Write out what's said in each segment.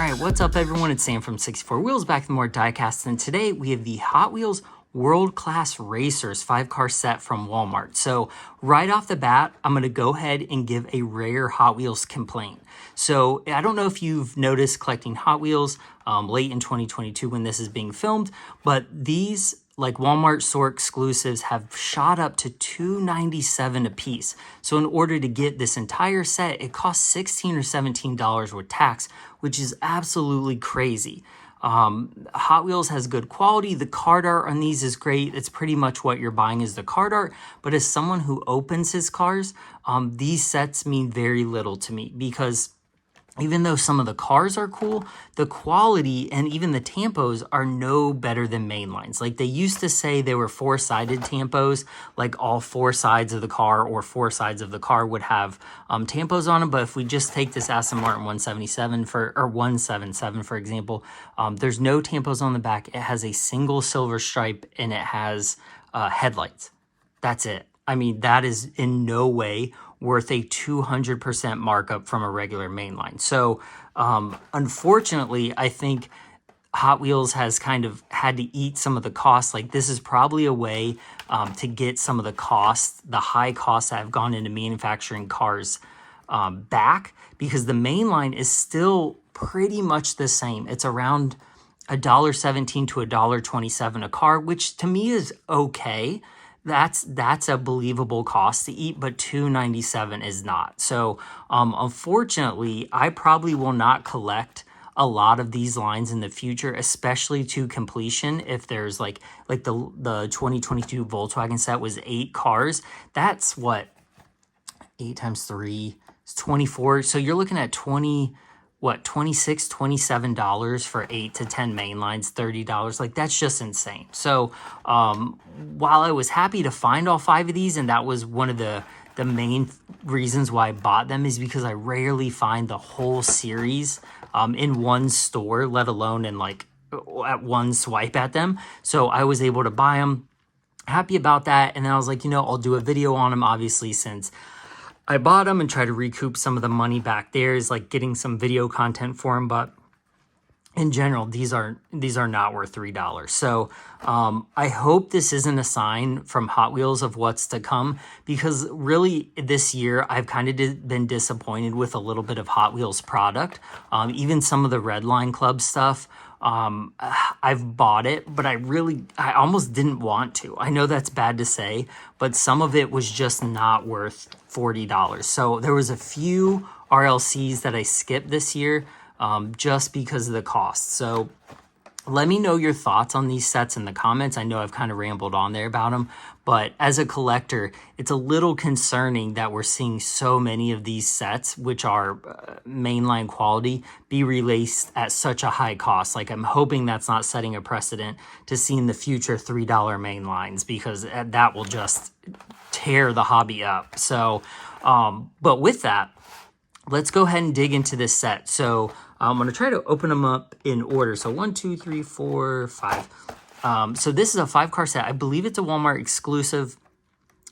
Alright, what's up everyone? It's Sam from 64 Wheels, back with more diecast, and today we have the Hot Wheels World Class Racers 5-car set from Walmart. So right off the bat, I'm going to go ahead and give a rare Hot Wheels complaint. So I don't know if you've noticed collecting Hot Wheels late in 2022 when this is being filmed, but these like Walmart store exclusives have shot up to $297 a piece. So in order to get this entire set, it costs $16 or $17 with tax, which is absolutely crazy. Hot Wheels has good quality. The card art on these is great. It's pretty much what you're buying is the card art. But as someone who opens his cars, these sets mean very little to me because even though some of the cars are cool, the quality and even the tampos are no better than mainlines. Like they used to say they were four-sided tampos, like all four sides of the car or four sides of the car would have tampos on them. But if we just take this Aston Martin 177 or 177, for example, there's no tampos on the back. It has a single silver stripe and it has headlights. That's it. I mean, that is in no way worth a 200% markup from a regular mainline. So unfortunately, I think Hot Wheels has kind of had to eat some of the costs. Like this is probably a way to get some of the costs, the high costs that have gone into manufacturing cars back, because the mainline is still pretty much the same. It's around $1.17 to $1.27 a car, which to me is okay. That's a believable cost to eat, but $297 is not. So unfortunately, I probably will not collect a lot of these lines in the future, especially to completion. If there's like the 2022 Volkswagen set was 8 cars, that's what 8 times 3 is 24. So you're looking at $26, $27 for 8 to 10 main lines, $30. Like that's just insane. So while I was happy to find all 5 of these, and that was one of the main reasons why I bought them, is because I rarely find the whole series in one store, let alone in like at one swipe at them. So I was able to buy them, happy about that. And then I was like, I'll do a video on them, obviously, since I bought them, and try to recoup some of the money back there is like getting some video content for them. But in general, these are not worth $3. So I hope this isn't a sign from Hot Wheels of what's to come, because really this year I've kind of been disappointed with a little bit of Hot Wheels product. Even some of the Redline Club stuff, I've bought it, but I almost didn't want to. I know that's bad to say, but some of it was just not worth $40. So there was a few RLCs that I skipped this year just because of the cost. So let me know your thoughts on these sets in the comments. I know I've kind of rambled on there about them, but as a collector, it's a little concerning that we're seeing so many of these sets, which are mainline quality, be released at such a high cost. Like I'm hoping that's not setting a precedent to see in the future $3 mainlines, because that will just tear the hobby up. So, but with that, let's go ahead and dig into this set. So I'm going to try to open them up in order. So 1, 2, 3, 4, 5. So this is a 5-car set. I believe it's a Walmart exclusive.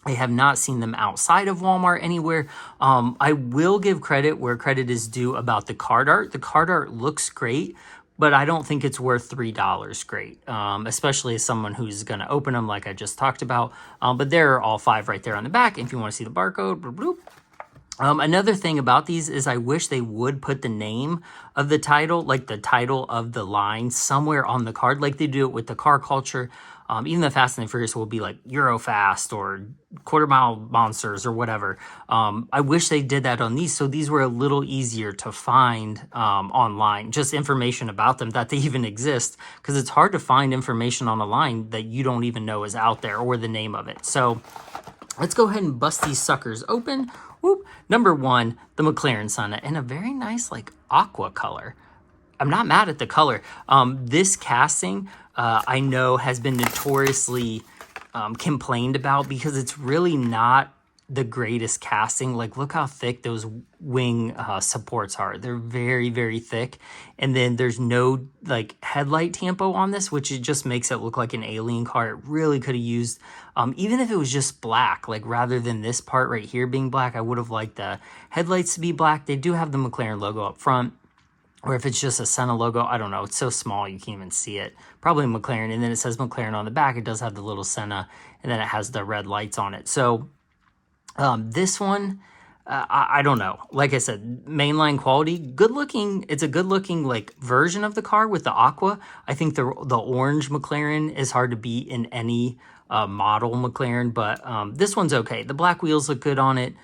I have not seen them outside of Walmart anywhere. I will give credit where credit is due about the card art. The card art looks great, but I don't think it's worth $3 great, especially as someone who's going to open them like I just talked about. But there are all 5 right there on the back. If you want to see the barcode, bloop, bloop. Another thing about these is I wish they would put the name of the title, like the title of the line, somewhere on the card, like they do it with the car culture. Even the Fast and the Furious will be like Eurofast or Quarter Mile Monsters or whatever. I wish they did that on these, so these were a little easier to find online, just information about them, that they even exist, because it's hard to find information on a line that you don't even know is out there, or the name of it. So let's go ahead and bust these suckers open. Whoop. Number 1, the McLaren Sonnet, in a very nice like aqua color. I'm not mad at the color. This casting, I know, has been notoriously complained about because it's really not the greatest casting. Like, look how thick those wing supports are. They're very, very thick. And then there's no like headlight tampo on this, which it just makes it look like an alien car. It really could have used, even if it was just black, like rather than this part right here being black, I would have liked the headlights to be black. They do have the McLaren logo up front. or if it's just a Senna logo, I don't know. It's so small you can't even see it. Probably McLaren, and then it says McLaren on the back. It does have the little Senna, and then it has the red lights on it. So this one, I don't know. Like I said, mainline quality, good looking. It's a good looking like version of the car with the aqua. I think the orange McLaren is hard to beat in any model McLaren, but this one's okay. The black wheels look good on it.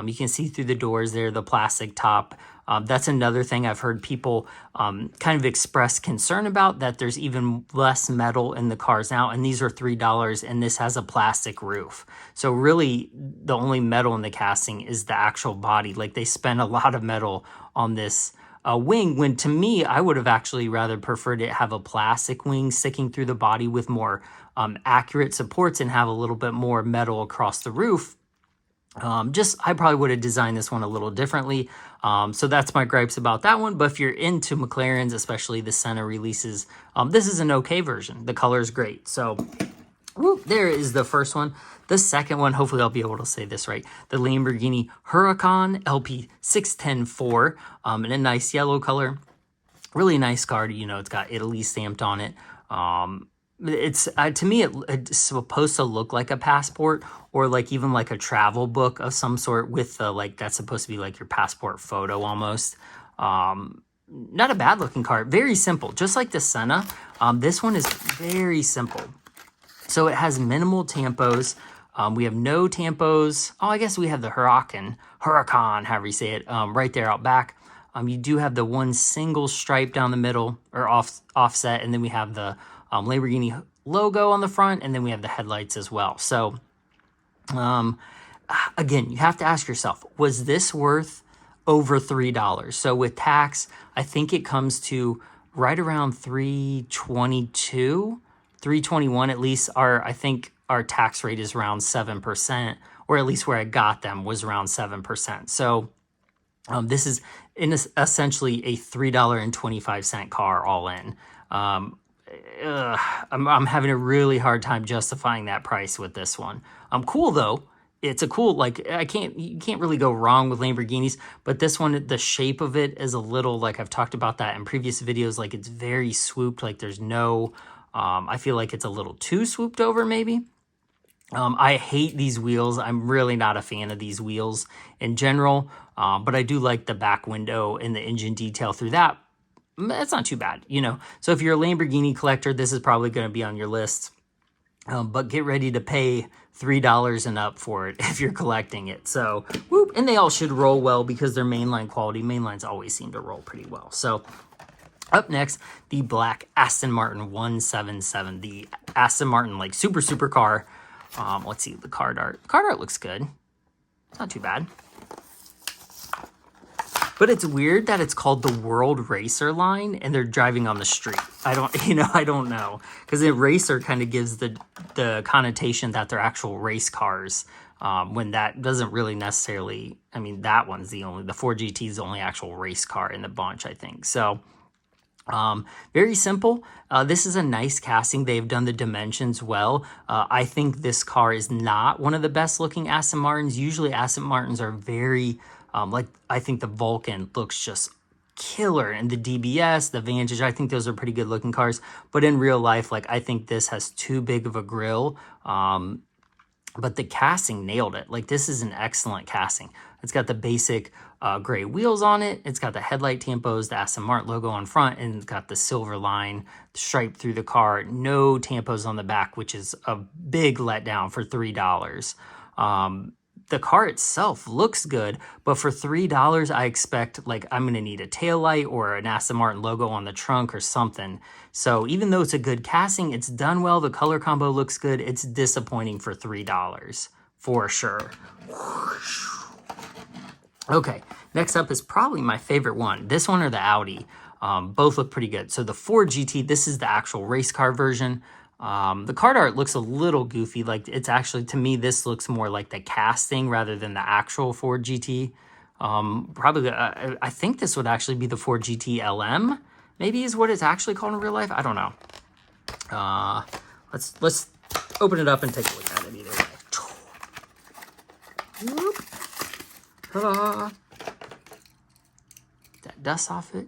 You can see through the doors there, the plastic top. That's another thing I've heard people kind of express concern about, that there's even less metal in the cars now, and these are $3, and this has a plastic roof. So really, the only metal in the casting is the actual body. Like, they spend a lot of metal on this wing, when to me, I would have actually rather preferred it have a plastic wing sticking through the body with more accurate supports and have a little bit more metal across the roof. I probably would have designed this one a little differently. So that's my gripes about that one. But if you're into McLarens, especially the Senna releases, this is an okay version. The color is great. So there is the first one. The second one, hopefully I'll be able to say this right, the Lamborghini Huracan LP 6104 in a nice yellow color. Really nice car. You know, it's got Italy stamped on it. It's to me, it's supposed to look like a passport, or like even like a travel book of some sort with like, that's supposed to be like your passport photo almost. Not a bad looking car. Very simple, just like the Senna. This one is very simple. So it has minimal tampos. We have no tampos. Oh, I guess we have the Huracan, however you say it, right there out back. You do have the one single stripe down the middle, or offset, and then we have the Lamborghini logo on the front, and then we have the headlights as well. So again, you have to ask yourself, was this worth over $3? So with tax, I think it comes to right around 322, 321 at least. I think our tax rate is around 7%, or at least where I got them was around 7%. So this is essentially a $3.25 car all in. I'm having a really hard time justifying that price with this one. Cool though. It's a cool, like, you can't really go wrong with Lamborghinis, but this one, the shape of it is a little, like I've talked about that in previous videos, like it's very swooped, like there's no, I feel like it's a little too swooped over maybe. I hate these wheels. I'm really not a fan of these wheels in general, but I do like the back window and the engine detail through that. That's not too bad, you know. So if you're a Lamborghini collector, this is probably going to be on your list. But get ready to pay $3 and up for it if you're collecting it. So, whoop, and they all should roll well because they're mainline quality. Mainlines always seem to roll pretty well. So, up next, the black Aston Martin 177, the Aston Martin like super car. Let's see the card art. The card art looks good. It's not too bad. But it's weird that it's called the World Racer line and they're driving on the street. I don't know. Because the racer kind of gives the connotation that they're actual race cars. When that doesn't really necessarily, I mean, that one's the Ford GT is the only actual race car in the bunch, I think. So, very simple. This is a nice casting. They've done the dimensions well. I think this car is not one of the best looking Aston Martins. Usually Aston Martins are very, I think the Vulcan looks just killer, and the DBS, the Vantage, I think those are pretty good looking cars. But in real life, like, I think this has too big of a grill. But the casting nailed it. Like, this is an excellent casting. It's got the basic gray wheels on it. It's got the headlight tampos, the Aston Martin logo on front, and it's got the silver line stripe through the car. No tampos on the back, which is a big letdown for $3. The car itself looks good, but for $3, I expect, like, I'm going to need a taillight or an Aston Martin logo on the trunk or something. So even though it's a good casting, it's done well, the color combo looks good, it's disappointing for $3, for sure. Okay, next up is probably my favorite one. This one or the Audi. Both look pretty good. So the Ford GT, this is the actual race car version. The card art looks a little goofy. Like, it's actually, to me, this looks more like the casting rather than the actual Ford GT. Probably, I think this would actually be the Ford GT LM, maybe is what it's actually called in real life. I don't know. Let's open it up and take a look at it either way. Ta-da. That dust off it.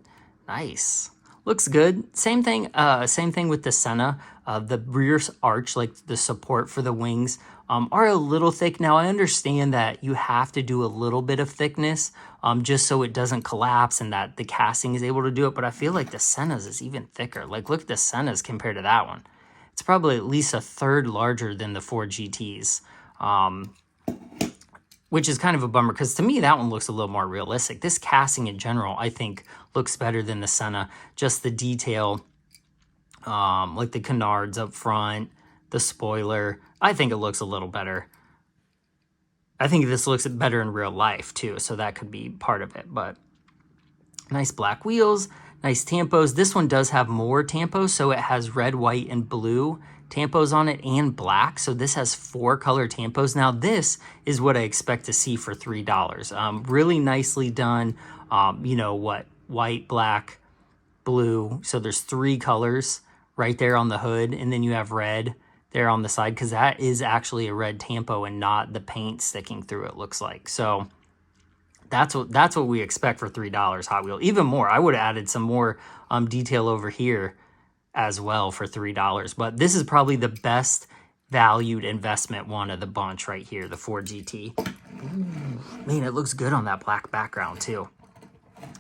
Nice. Looks good. Same thing with the Senna. The rear arch, like the support for the wings, are a little thick. Now I understand that you have to do a little bit of thickness just so it doesn't collapse and that the casting is able to do it. But I feel like the Senna's is even thicker. Like look at the Senna's compared to that one. It's probably at least a third larger than the Ford GTs. Which is kind of a bummer because to me, that one looks a little more realistic. This casting in general, I think, looks better than the Senna. Just the detail, like the canards up front, the spoiler. I think it looks a little better. I think this looks better in real life too, so that could be part of it. But nice black wheels, nice tampos. This one does have more tampos, so it has red, white, and blue tampos on it and black. So this has 4 color tampos. Now this is what I expect to see for $3. Really nicely done. You know what? White, black, blue. So there's 3 colors right there on the hood. And then you have red there on the side because that is actually a red tampo and not the paint sticking through it, looks like. So that's what we expect for $3 Hot Wheel. Even more. I would have added some more detail over here as well for $3. But this is probably the best valued investment one of the bunch right here, the Ford GT. Ooh, man, it looks good on that black background too.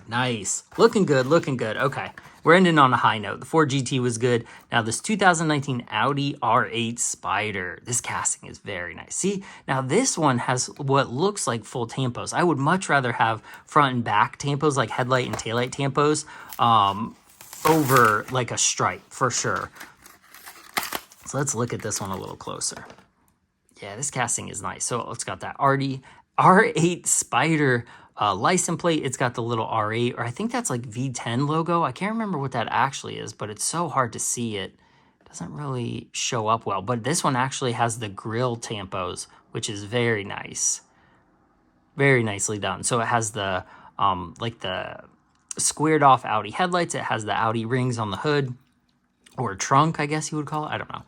Nice. Looking good, looking good. Okay, we're ending on a high note. The Ford GT was good. Now this 2019 Audi R8 Spider. This casting is very nice. See, now this one has what looks like full tampos. I would much rather have front and back tampos, like headlight and taillight tampos, over like a stripe for sure. So let's look at this one a little closer. Yeah, this casting is nice. So it's got that R8 Spider license plate. It's got the little R8, or I think that's like V10 logo. I can't remember what that actually is, but it's so hard to see it. It doesn't really show up well. But this one actually has the grill tampos, which is very nice. Very nicely done. So it has the like the squared off Audi headlights. It has the Audi rings on the hood, or trunk, I guess you would call it. I don't know.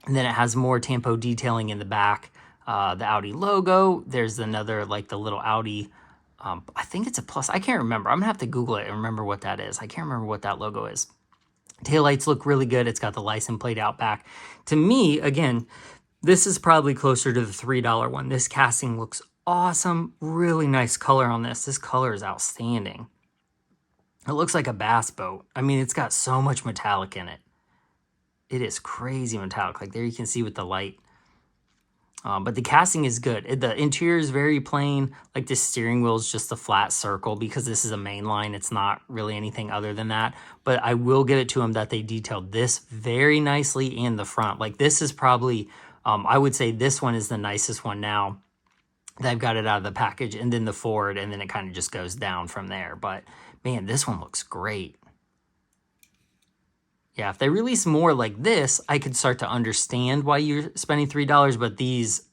And then it has more tampo detailing in the back. The Audi logo. There's another, like the little Audi. I think it's a plus. I can't remember. I'm gonna have to Google it and remember what that is. I can't remember what that logo is. Taillights look really good. It's got the license plate out back. To me, again, this is probably closer to the $3 one. This casting looks awesome. Really nice color on this. This color is outstanding. It looks like a bass boat. I mean, it's got so much metallic in it. It is crazy metallic. Like there you can see with the light. But the casting is good. The interior is very plain. Like the steering wheel is just a flat circle because this is a main line. It's not really anything other than that. But I will give it to them that they detailed this very nicely in the front. Like this is probably, I would say this one is the nicest one now. They've got it out of the package, and then the Ford, and then it kind of just goes down from there. But man, this one looks great. Yeah, if they release more like this, I could start to understand why you're spending $3, but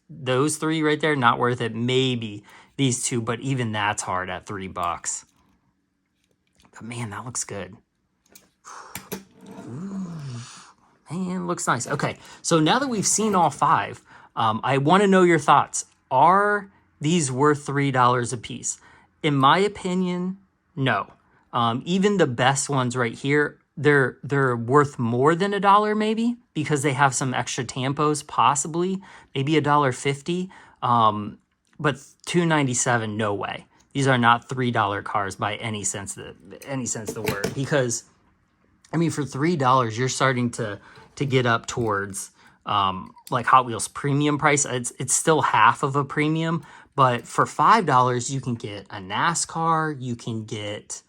those 3 right there, not worth it. Maybe these 2, but even that's hard at $3. But man, that looks good. Ooh, man, looks nice. Okay, so now that we've seen all 5, I want to know your thoughts. Are these worth $3 a piece? In my opinion, no. Even the best ones right here, they're worth more than $1 maybe because they have some extra tampos, possibly maybe $1.50. But $2.97, no way. These are not $3 cars by any sense of the word. Because I mean, for $3, you're starting to get up towards like Hot Wheels premium price. It's still half of a premium, but for $5 you can get a NASCAR. You can get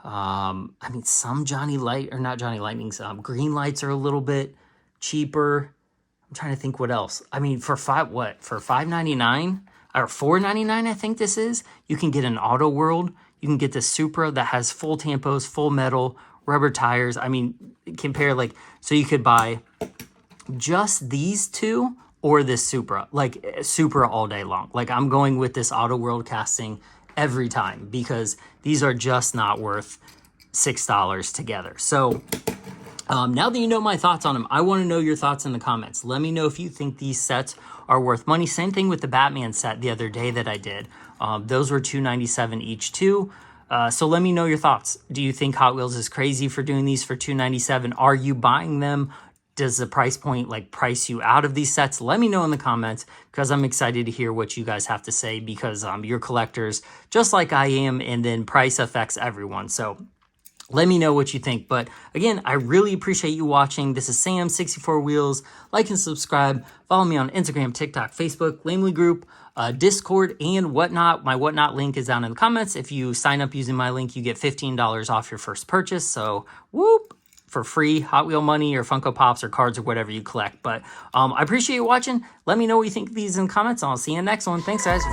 I mean, some Lightnings, green lights are a little bit cheaper. I'm trying to think what else. I mean, for $5.99 or $4.99, I think this is, you can get an Auto World. You can get the Supra that has full tampos, full metal, rubber tires. I mean, compare so you could buy just these 2 or this Supra, Supra all day long. Like I'm going with this Auto World casting every time because these are just not worth $6 together. So now that you know my thoughts on them, I want to know your thoughts in the comments. Let me know if you think these sets are worth money. Same thing with the Batman set the other day that I did. Those were $2.97 each too. So let me know your thoughts. Do you think Hot Wheels is crazy for doing these for $297? Are you buying them? Does the price point like price you out of these sets? Let me know in the comments, because I'm excited to hear what you guys have to say, because you're collectors just like I am, and then price affects everyone. So let me know what you think. But again, I really appreciate you watching. This is Sam 64 Wheels. Like and subscribe. Follow me on Instagram, TikTok, Facebook, Lamely Group, Discord, and Whatnot. My Whatnot link is down in the comments. If you sign up using my link, you get $15 off your first purchase. So whoop, for free Hot Wheel money or Funko Pops or cards or whatever you collect. But I appreciate you watching. Let me know what you think of these in the comments, and I'll see you in the next one. Thanks, guys.